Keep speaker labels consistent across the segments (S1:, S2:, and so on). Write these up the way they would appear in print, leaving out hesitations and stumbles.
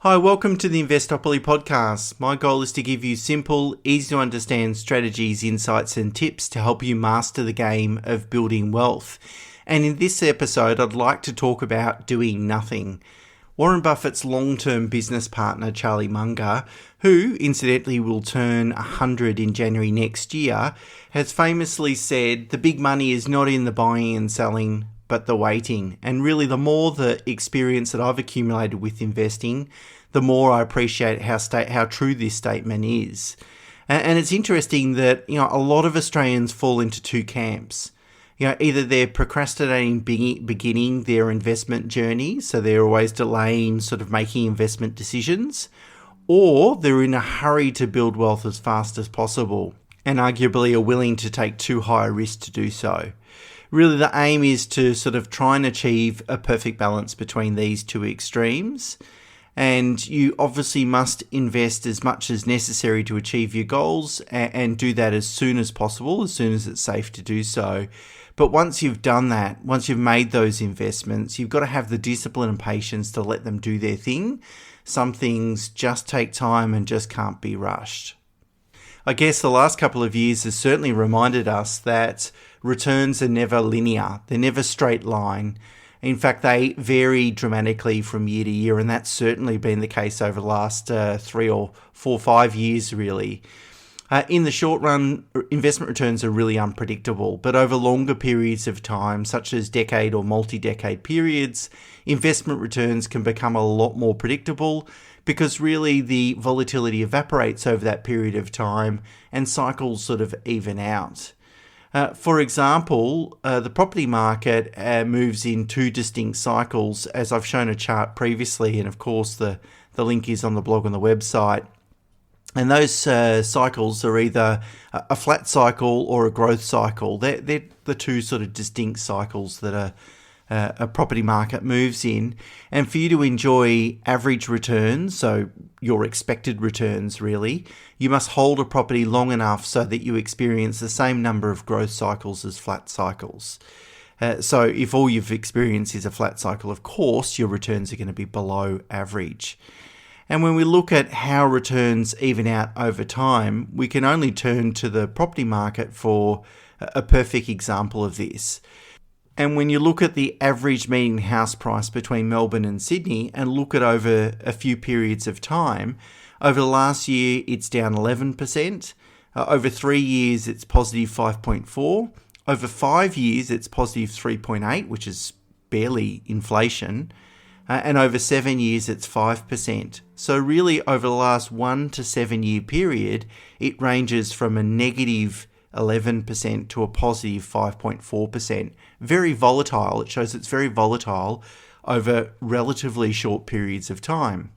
S1: Hi, welcome to the Investopoly podcast. My goal is to give you simple, easy to understand strategies, insights and tips to help you master the game of building wealth. And in this episode, I'd like to talk about doing nothing. Warren Buffett's long-term business partner, Charlie Munger, who incidentally will turn 100 in January next year, has famously said the big money is not in the buying and selling, but the waiting. And really, the more the experience that I've accumulated with investing, the more I appreciate how true this statement is. And it's interesting that, a lot of Australians fall into two camps. Either they're procrastinating beginning their investment journey, so they're always delaying sort of making investment decisions, or they're in a hurry to build wealth as fast as possible, and arguably are willing to take too high a risk to do so. Really, the aim is to sort of try and achieve a perfect balance between these two extremes. And you obviously must invest as much as necessary to achieve your goals and do that as soon as possible, as soon as it's safe to do so. But once you've done that, once you've made those investments, you've got to have the discipline and patience to let them do their thing. Some things just take time and just can't be rushed. I guess the last couple of years has certainly reminded us that returns are never linear. They're never straight line. In fact, they vary dramatically from year to year, and that's certainly been the case over the last 3 or 4, 5 years, really. In the short run, investment returns are really unpredictable, but over longer periods of time, such as decade or multi-decade periods, investment returns can become a lot more predictable because really the volatility evaporates over that period of time and cycles sort of even out. For example, the property market moves in two distinct cycles, as I've shown a chart previously, and of course the link is on the blog on the website. And those cycles are either a flat cycle or a growth cycle. They're the two sort of distinct cycles that a property market moves in. And for you to enjoy average returns, so your expected returns really, you must hold a property long enough so that you experience the same number of growth cycles as flat cycles. So if all you've experienced is a flat cycle, of course, your returns are going to be below average. And when we look at how returns even out over time, we can only turn to the property market for a perfect example of this. And when you look at the average median house price between Melbourne and Sydney and look at over a few periods of time, over the last year it's down 11%, over 3 years it's positive 5.4%, over 5 years it's positive 3.8%, which is barely inflation, and over 7 years it's 5%. So really over the last 1 to 7 year period, it ranges from a negative 11% to a positive 5.4%. Very volatile. It shows it's very volatile over relatively short periods of time.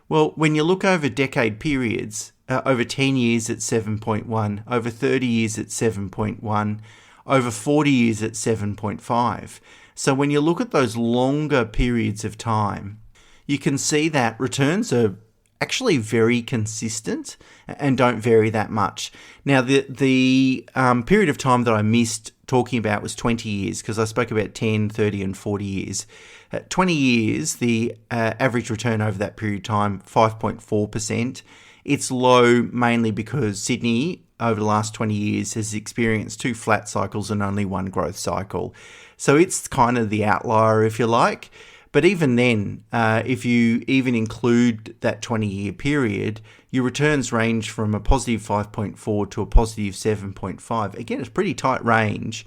S1: Well, when you look over decade periods, over 10 years it's 7.1, over 30 years it's 7.1, over 40 years it's 7.5. So when you look at those longer periods of time, you can see that returns are actually very consistent and don't vary that much. Now, the period of time that I missed talking about was 20 years because I spoke about 10, 30 and 40 years. At 20 years, the average return over that period of time, 5.4%. It's low mainly because Sydney over the last 20 years has experienced 2 flat cycles and only 1 growth cycle. So it's kind of the outlier, if you like. But even then, if you even include that 20-year period, your returns range from a positive 5.4 to a positive 7.5. Again, it's a pretty tight range,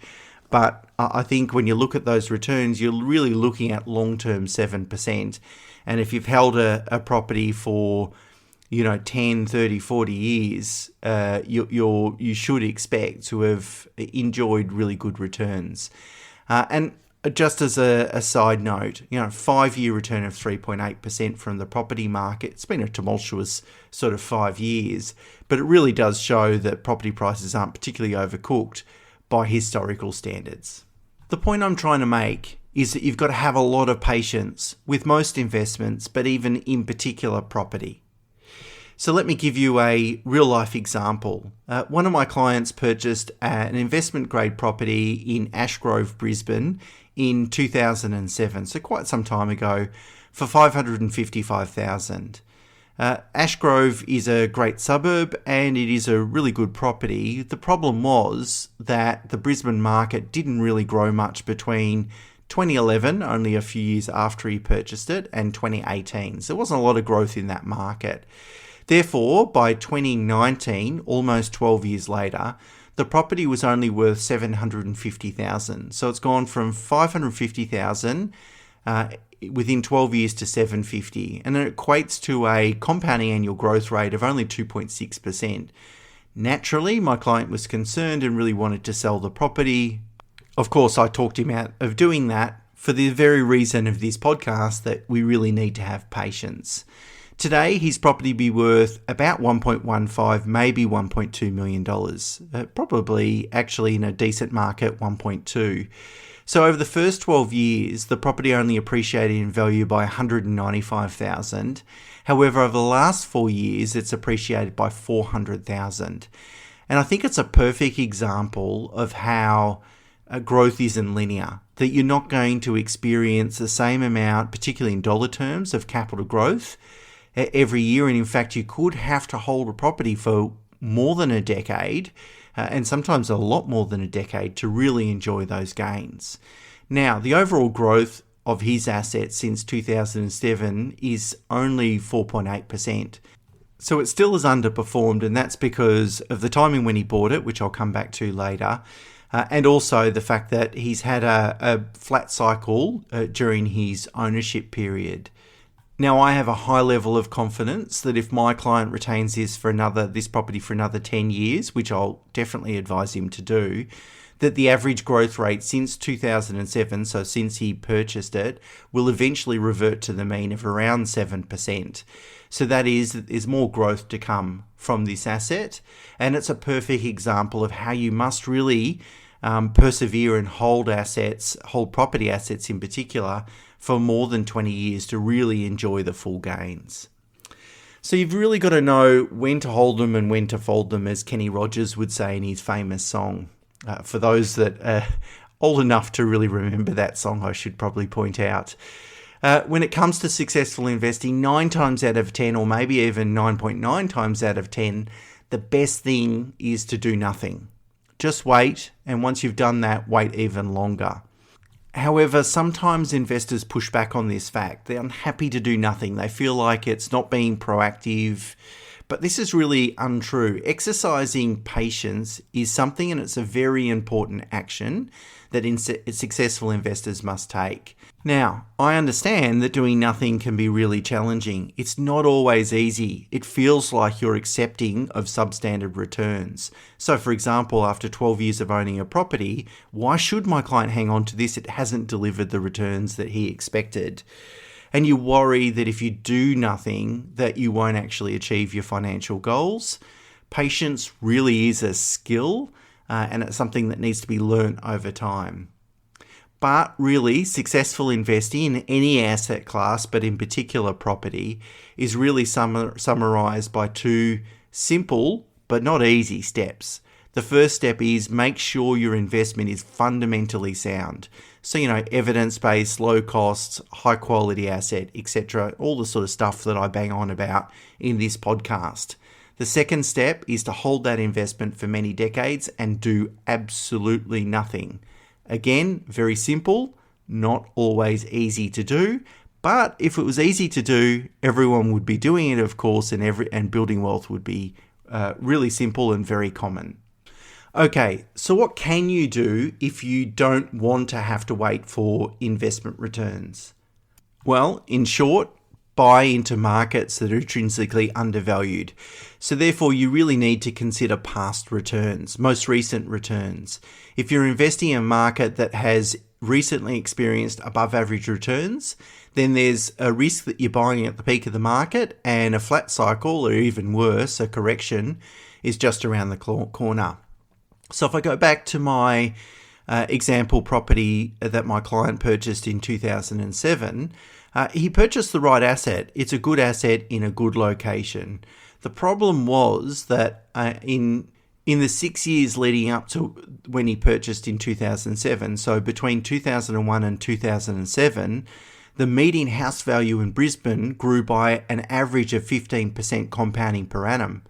S1: but I think when you look at those returns, you're really looking at long-term 7%. And if you've held a property for 10, 30, 40 years, you should expect to have enjoyed really good returns. And just as a side note, 5-year return of 3.8% from the property market. It's been a tumultuous sort of 5 years, but it really does show that property prices aren't particularly overcooked by historical standards. The point I'm trying to make is that you've got to have a lot of patience with most investments, but even in particular property. So let me give you a real life example. One of my clients purchased an investment grade property in Ashgrove, Brisbane in 2007, so quite some time ago, for $555,000. Ashgrove is a great suburb and it is a really good property. The problem was that the Brisbane market didn't really grow much between 2011, only a few years after he purchased it, and 2018. So there wasn't a lot of growth in that market. Therefore, by 2019, almost 12 years later, the property was only worth $750,000. So it's gone from $550,000 within 12 years to $750,000, and it equates to a compounding annual growth rate of only 2.6%. Naturally, my client was concerned and really wanted to sell the property. Of course, I talked him out of doing that for the very reason of this podcast, that we really need to have patience. Today, his property be worth about $1.15, maybe $1.2 million. Probably, actually, in a decent market, $1.2. So over the first 12 years, the property only appreciated in value by $195,000. However, over the last 4 years, it's appreciated by $400,000. And I think it's a perfect example of how growth isn't linear, that you're not going to experience the same amount, particularly in dollar terms, of capital growth every year. And in fact, you could have to hold a property for more than a decade, and sometimes a lot more than a decade, to really enjoy those gains. Now, the overall growth of his assets since 2007 is only 4.8%. So it still has underperformed, and that's because of the timing when he bought it, which I'll come back to later, and also the fact that he's had a flat cycle during his ownership period. Now, I have a high level of confidence that if my client retains this property for another 10 years, which I'll definitely advise him to do, that the average growth rate since 2007, so since he purchased it, will eventually revert to the mean of around 7%. So that is, there's more growth to come from this asset, and it's a perfect example of how you must really persevere and hold property assets in particular, for more than 20 years to really enjoy the full gains. So you've really got to know when to hold them and when to fold them, as Kenny Rogers would say in his famous song. For those that are old enough to really remember that song, I should probably point out. When it comes to successful investing, 9 times out of 10, or maybe even 9.9 times out of 10, the best thing is to do nothing. Just wait, and once you've done that, wait even longer. However, sometimes investors push back on this fact. They're unhappy to do nothing. They feel like it's not being proactive. But this is really untrue. Exercising patience is something, and it's a very important action that successful investors must take. Now, I understand that doing nothing can be really challenging. It's not always easy. It feels like you're accepting of substandard returns. So, for example, after 12 years of owning a property, why should my client hang on to this? It hasn't delivered the returns that he expected. And you worry that if you do nothing, that you won't actually achieve your financial goals. Patience really is a skill, and it's something that needs to be learnt over time. But really, successful investing in any asset class, but in particular property, is really summarised by 2 simple but not easy steps. The first step is make sure your investment is fundamentally sound. So, evidence-based, low costs, high quality asset, etc. All the sort of stuff that I bang on about in this podcast. The second step is to hold that investment for many decades and do absolutely nothing. Again, very simple, not always easy to do, but if it was easy to do, everyone would be doing it, of course, and building wealth would be really simple and very common. Okay, so what can you do if you don't want to have to wait for investment returns? Well, in short, buy into markets that are intrinsically undervalued. So therefore, you really need to consider past returns, most recent returns. If you're investing in a market that has recently experienced above average returns, then there's a risk that you're buying at the peak of the market and a flat cycle, or even worse, a correction, is just around the corner. So if I go back to my example property that my client purchased in 2007, he purchased the right asset. It's a good asset in a good location. The problem was that in the 6 years leading up to when he purchased in 2007, so between 2001 and 2007, The median house value in Brisbane grew by an average of 15% compounding per annum.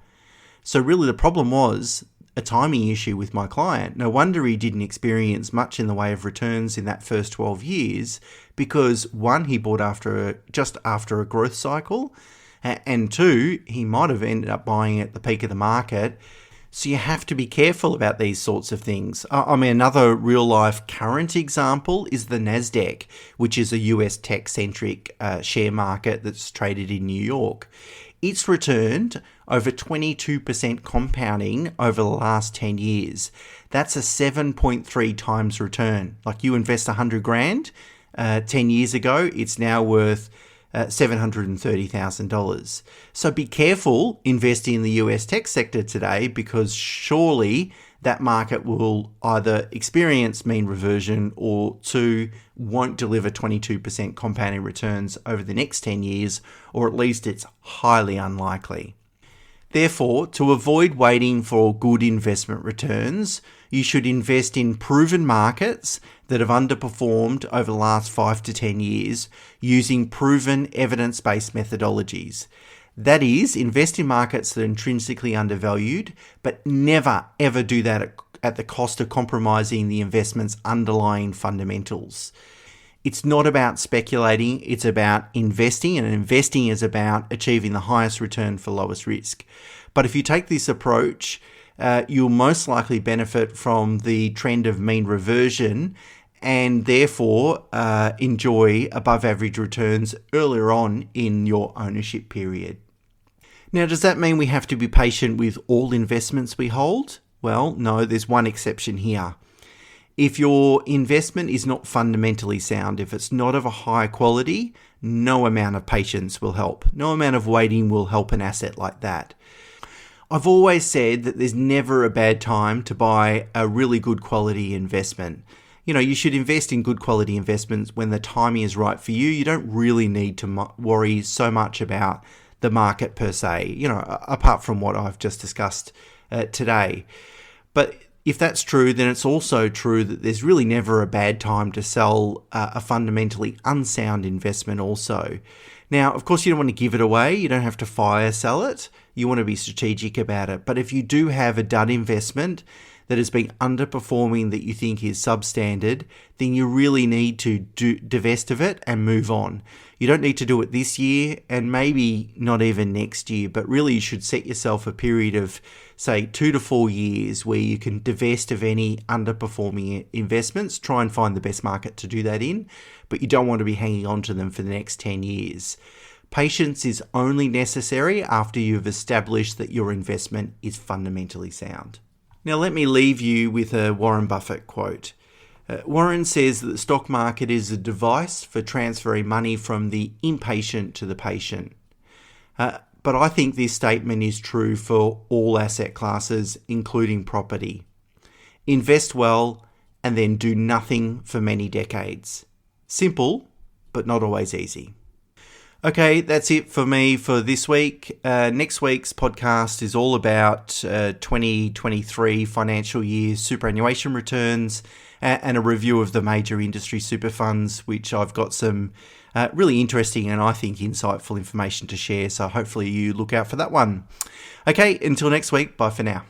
S1: So really the problem was a timing issue with my client. No wonder he didn't experience much in the way of returns in that first 12 years because one, he bought just after a growth cycle, and two, he might have ended up buying at the peak of the market. So you have to be careful about these sorts of things. Another real-life current example is the NASDAQ, which is a US tech-centric share market that's traded in New York. It's returned over 22% compounding over the last 10 years. That's a 7.3 times return. Like you invest 100 grand 10 years ago, it's now worth $730,000. So be careful investing in the US tech sector today because surely that market will either experience mean reversion or two, won't deliver 22% compounding returns over the next 10 years, or at least it's highly unlikely. Therefore, to avoid waiting for good investment returns, you should invest in proven markets that have underperformed over the last 5 to 10 years using proven evidence-based methodologies. That is, invest in markets that are intrinsically undervalued, but never ever do that at the cost of compromising the investment's underlying fundamentals. It's not about speculating, it's about investing, and investing is about achieving the highest return for lowest risk. But if you take this approach, you'll most likely benefit from the trend of mean reversion and therefore enjoy above average returns earlier on in your ownership period. Now, does that mean we have to be patient with all investments we hold? Well, no, there's one exception here. If your investment is not fundamentally sound, if it's not of a high quality, no amount of patience will help. No amount of waiting will help an asset like that. I've always said that there's never a bad time to buy a really good quality investment. You should invest in good quality investments when the timing is right for you. You don't really need to worry so much about the market per se, apart from what I've just discussed today. But if that's true, then it's also true that there's really never a bad time to sell a fundamentally unsound investment also. Now, of course, you don't want to give it away. You don't have to fire sell it. You want to be strategic about it. But if you do have a dud investment that has been underperforming that you think is substandard, then you really need to divest of it and move on. You don't need to do it this year and maybe not even next year, but really you should set yourself a period of, say, 2 to 4 years where you can divest of any underperforming investments, try and find the best market to do that in, but you don't want to be hanging on to them for the next 10 years. Patience is only necessary after you've established that your investment is fundamentally sound. Now, let me leave you with a Warren Buffett quote. Warren says that the stock market is a device for transferring money from the impatient to the patient. But I think this statement is true for all asset classes, including property. Invest well and then do nothing for many decades. Simple, but not always easy. Okay, that's it for me for this week. Next week's podcast is all about 2023 financial year superannuation returns and a review of the major industry super funds, which I've got some really interesting and I think insightful information to share. So hopefully you look out for that one. Okay, until next week, bye for now.